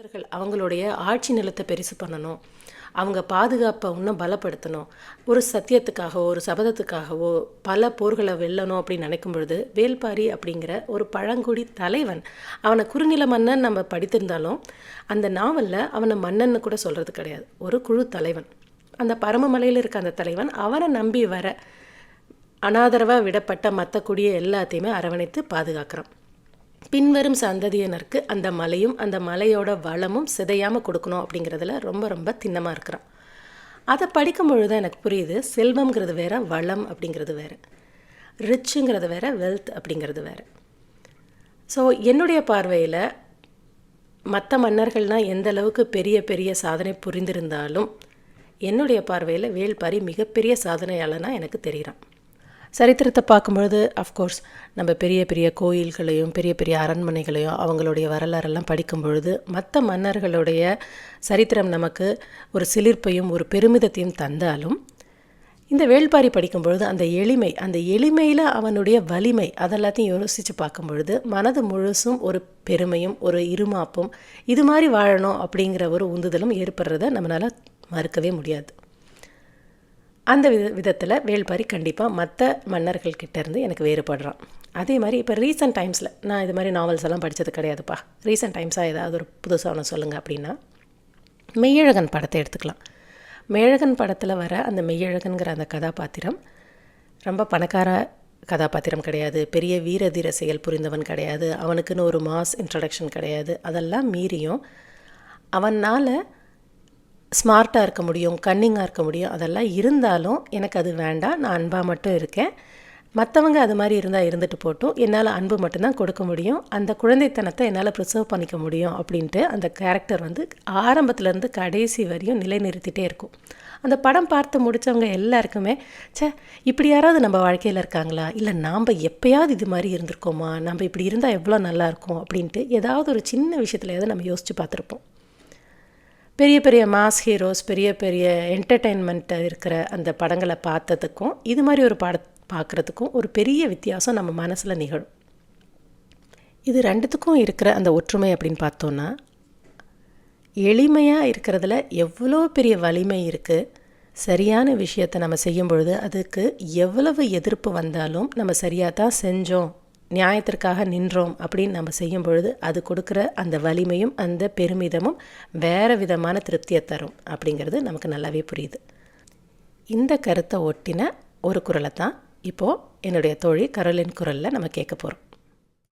அரசர்கள் அவங்களுடைய ஆட்சி நிலத்தை பெருசு பண்ணணும், அவங்க பாதுகாப்பை இன்னும் பலப்படுத்தணும், ஒரு சத்தியத்துக்காகவோ ஒரு சபதத்துக்காகவோ பல போர்களை வெல்லணும் அப்படின்னு நினைக்கும் பொழுது வேல்பாரி அப்படிங்கிற ஒரு பழங்குடி தலைவன், அவனை குறுநில மன்னன் நம்ம படித்திருந்தாலும் அந்த நாவலில் அவனை மன்னன்னு கூட சொல்கிறது கிடையாது, ஒரு குழு தலைவன். அந்த பரமமலையில் இருக்க அந்த தலைவன் அவனை நம்பி வர அனாதரவாக விடப்பட்ட மற்ற குடியை எல்லாத்தையுமே அரவணைத்து பாதுகாக்கிறான். பின்வரும் சந்ததியினருக்கு அந்த மலையும் அந்த மலையோட வளமும் சிதையாமல் கொடுக்கணும் அப்படிங்கிறதுல ரொம்ப ரொம்ப திண்ணமாக இருக்கிறான். அதை படிக்கும் பொழுது தான் எனக்கு புரியுது, செல்வம்ங்கிறது வேறு, வளம் அப்படிங்கிறது வேறு, ரிச்சுங்கிறது வேறு, வெல்த் அப்படிங்கிறது வேறு. ஸோ என்னுடைய பார்வையில் மற்ற மன்னர்கள்னால் எந்த அளவுக்கு பெரிய பெரிய சாதனை புரிந்திருந்தாலும் என்னுடைய பார்வையில் வேல்பாரி மிகப்பெரிய சாதனையாளனாக எனக்கு தெரிகிறான். சரித்திரத்தை பார்க்கும்பொழுது அஃப்கோர்ஸ் நம்ம பெரிய பெரிய கோயில்களையும் பெரிய பெரிய அரண்மனைகளையும் அவங்களுடைய வரலாறெல்லாம் படிக்கும் பொழுது மற்ற மன்னர்களுடைய சரித்திரம் நமக்கு ஒரு சிலிர்ப்பையும் ஒரு பெருமிதத்தையும் தந்தாலும் இந்த வேல்பாரி படிக்கும் பொழுது அந்த எளிமையில் அவனுடைய வலிமை அதெல்லாத்தையும் யோசித்து பார்க்கும் பொழுது மனது முழுசும் ஒரு பெருமையும் ஒரு இருமாப்பும் இது மாதிரி வாழணும் அப்படிங்கிற ஒரு உந்துதலும் ஏற்படுறத நம்மளால் மறுக்கவே முடியாது. அந்த விதத்தில் வேல்பாரி கண்டிப்பாக மற்ற மன்னர்கள்கிட்டேருந்து எனக்கு வேறுபடுறான். அதே மாதிரி இப்போ ரீசெண்ட் டைம்ஸில் நான் இது மாதிரி நாவல்ஸ் எல்லாம் படித்தது கிடையாதுப்பா. ரீசெண்ட் டைம்ஸாக ஏதாவது ஒரு புதுசாக ஒன்று சொல்லுங்கள் அப்படின்னா மெய்யழகன் படத்தை எடுத்துக்கலாம். மெய்யழகன் படத்தில் வர அந்த மெய்யழகன்கிற அந்த கதாபாத்திரம் ரொம்ப பணக்கார கதாபாத்திரம் கிடையாது, பெரிய வீர தீர செயல் புரிந்தவன் கிடையாது, அவனுக்குன்னு ஒரு மாஸ் இன்ட்ரடக்ஷன் கிடையாது. அதெல்லாம் மீறியும் அவனால் ஸ்மார்ட்டாக இருக்க முடியும், கன்னிங்காக இருக்க முடியும். அதெல்லாம் இருந்தாலும் எனக்கு அது வேண்டாம், நான் அன்பாக மட்டும் இருக்கேன், மற்றவங்க அது மாதிரி இருந்தால் இருந்துட்டு போட்டும், என்னால் அன்பு மட்டும்தான் கொடுக்க முடியும், அந்த குழந்தைத்தனத்தை என்னால் ப்ரிசர்வ் பண்ணிக்க முடியும் அப்படின்ட்டு அந்த கேரக்டர் ஆரம்பத்துலேருந்து கடைசி வரையும் நிலைநிறுத்திட்டே இருக்கும். அந்த படம் பார்த்து முடித்தவங்க எல்லாருக்குமே இப்படி யாராவது நம்ம வாழ்க்கையில் இருக்காங்களா, இல்லை நாம் எப்போயாவது இது மாதிரி இருந்திருக்கோமா, நம்ம இப்படி இருந்தால் எவ்வளோ நல்லாயிருக்கும் அப்படின்ட்டு ஏதாவது ஒரு சின்ன விஷயத்துலையாவது நம்ம யோசித்து பார்த்துருப்போம். பெரிய பெரிய மாஸ் ஹீரோஸ், பெரிய பெரிய என்டர்டெயின்மெண்ட் இருக்கிற அந்த படங்களை பார்த்ததுக்கும் இது மாதிரி ஒரு பார்க்குறதுக்கும் ஒரு பெரிய வித்தியாசம் நம்ம மனசில் நிகழும். இது ரெண்டுத்துக்கும் இருக்கிற அந்த ஒற்றுமை அப்படின்னு பார்த்தோன்னா, எளிமையாக இருக்கிறதுல எவ்வளோ பெரிய வலிமை இருக்குது. சரியான விஷயத்தை நம்ம செய்யும் பொழுது அதுக்கு எவ்வளவு எதிர்ப்பு வந்தாலும் நம்ம சரியாக தான் செஞ்சோம், நியாயத்திற்காக நின்றோம் அப்படின்னு நம்ம செய்யும் பொழுது அது கொடுக்குற அந்த வலிமையும் அந்த பெருமிதமும் வேறு விதமான திருப்தியை தரும் அப்படிங்கிறது நமக்கு நல்லாவே புரியுது. இந்த கருத்தை ஒட்டின ஒரு குரலை தான் இப்போது என்னுடைய தோழி கரோலின் குரலில் நம்ம கேட்க போகிறோம்.